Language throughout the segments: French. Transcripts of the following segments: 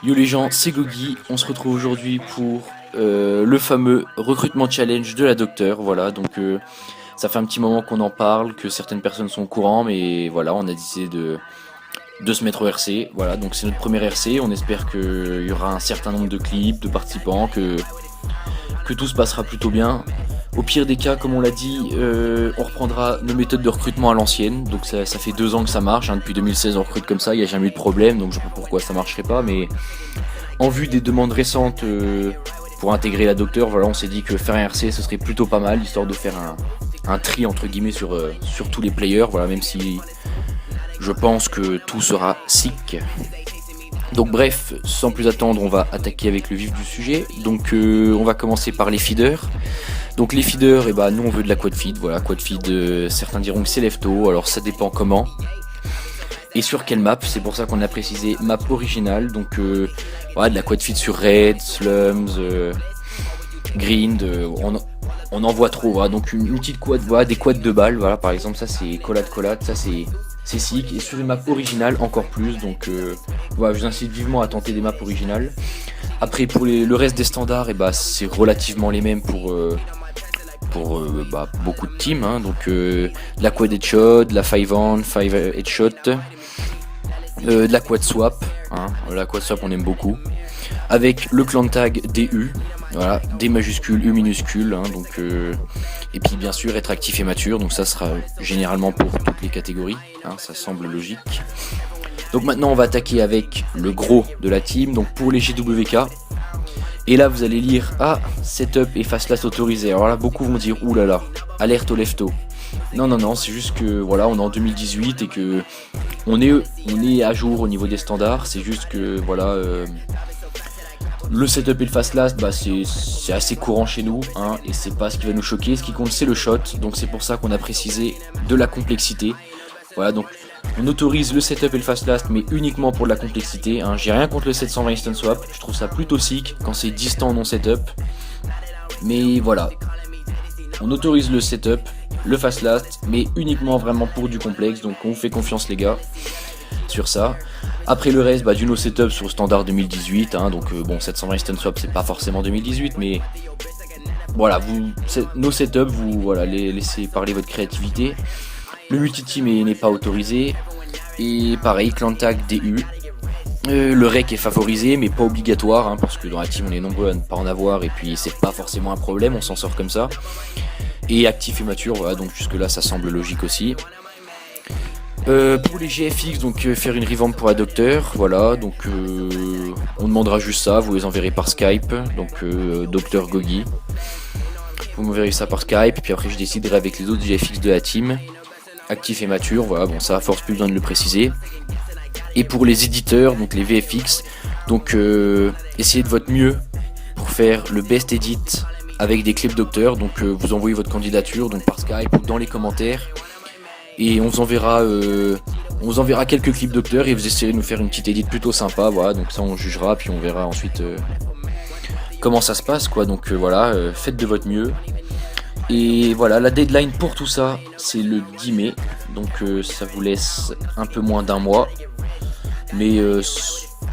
Yo les gens, c'est Gogi, on se retrouve aujourd'hui pour le fameux recrutement challenge de la docteur, voilà, donc ça fait un petit moment qu'on en parle, que certaines personnes sont au courant, mais voilà, on a décidé de se mettre au RC, voilà, donc c'est notre premier RC, on espère qu'il y aura un certain nombre de clips, de participants, que tout se passera plutôt bien. Au pire des cas, comme on l'a dit, on reprendra nos méthodes de recrutement à l'ancienne. Donc ça fait 2 ans que ça marche, hein. Depuis 2016 on recrute comme ça, il n'y a jamais eu de problème, donc je sais pas pourquoi ça marcherait pas. Mais en vue des demandes récentes pour intégrer la docteur, voilà, on s'est dit que faire un RC ce serait plutôt pas mal, histoire de faire un tri entre guillemets sur tous les players, voilà, même si je pense que tout sera sick. Donc bref, sans plus attendre, on va attaquer avec le vif du sujet. Donc on va commencer par les feeders. Donc les feeders, et bah nous on veut de la quad feed, voilà, quad feed, certains diront que c'est lefto, alors ça dépend comment. Et sur quelle map, c'est pour ça qu'on a précisé map originale, donc voilà, de la quad feed sur Red, Slums, Grind, on en voit trop, voilà, donc une petite quad, voilà, des quads de balles, voilà, par exemple ça c'est collade, ça c'est sick, et sur une map originale encore plus, donc voilà, je vous incite vivement à tenter des maps originales. Après pour le reste des standards, et bah c'est relativement les mêmes pour beaucoup de teams, hein, donc de la quad headshot, de la 5 on, 5 headshot, de la quad swap, hein, la quad swap on aime beaucoup, avec le clan tag DU, voilà, D majuscule, U minuscule, hein, donc et puis bien sûr être actif et mature, donc ça sera généralement pour toutes les catégories, hein, ça semble logique. Donc maintenant on va attaquer avec le gros de la team, donc pour les GWK. Et là vous allez lire setup et fast last autorisé. Alors là beaucoup vont dire oulala, alerte au lefto. Non, c'est juste que voilà, on est en 2018 et que on est à jour au niveau des standards. C'est juste que voilà, le setup et le fast last, bah c'est assez courant chez nous, hein, et c'est pas ce qui va nous choquer. Ce qui compte c'est le shot. Donc c'est pour ça qu'on a précisé de la complexité. Voilà, donc on autorise le setup et le fast last, mais uniquement pour de la complexité, hein. J'ai rien contre le 720 instant swap, je trouve ça plutôt sick quand c'est distant non setup. Mais voilà, on autorise le setup, le fast last, mais uniquement vraiment pour du complexe, donc on vous fait confiance les gars sur ça. Après le reste, du no setup sur standard 2018, hein, donc bon, 720 instant swap c'est pas forcément 2018, mais voilà, nos setups, vous voilà, laissez parler votre créativité. Le multi-team n'est pas autorisé. Et pareil, clan tag DU. Le rec est favorisé mais pas obligatoire, hein, parce que dans la team on est nombreux à ne pas en avoir et puis c'est pas forcément un problème, on s'en sort comme ça. Et actif et mature, voilà, donc jusque là ça semble logique aussi. Pour les GFX, donc faire une revamp pour la docteur, voilà, donc on demandera juste ça, vous les enverrez par Skype, donc docteur Gogi. Vous m'enverrez ça par Skype, et puis après je déciderai avec les autres GFX de la team. Actif et mature, voilà, bon ça à force plus besoin de le préciser. Et pour les éditeurs, donc les VFX, donc essayez de votre mieux pour faire le best edit avec des clips docteurs, donc vous envoyez votre candidature donc par Skype ou dans les commentaires, et on vous enverra quelques clips docteurs et vous essayerez de nous faire une petite edit plutôt sympa, voilà, donc ça on jugera, puis on verra ensuite comment ça se passe, quoi, donc voilà, faites de votre mieux. Et voilà, la deadline pour tout ça, c'est le 10 mai, donc ça vous laisse un peu moins d'un mois, mais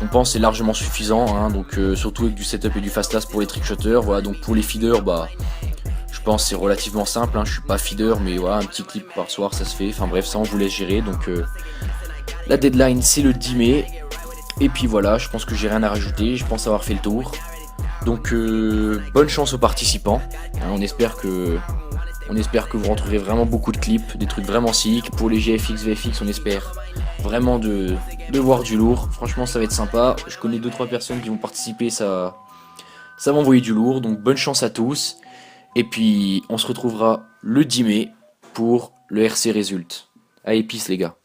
on pense que c'est largement suffisant, hein, donc surtout avec du setup et du fast last pour les trickshotters. Voilà, donc pour les feeders, je pense que c'est relativement simple, hein, je suis pas feeder, mais voilà, un petit clip par soir ça se fait, enfin bref, ça on vous laisse gérer, donc la deadline c'est le 10 mai, et puis voilà, je pense que j'ai rien à rajouter, je pense avoir fait le tour. Donc bonne chance aux participants, hein, on espère que vous rentrerez vraiment beaucoup de clips, des trucs vraiment sick. Pour les GFX, VFX, on espère vraiment de voir du lourd. Franchement ça va être sympa, je connais 2-3 personnes qui vont participer, ça va envoyer du lourd, donc bonne chance à tous. Et puis on se retrouvera le 10 mai pour le RC Result. Allez, peace les gars.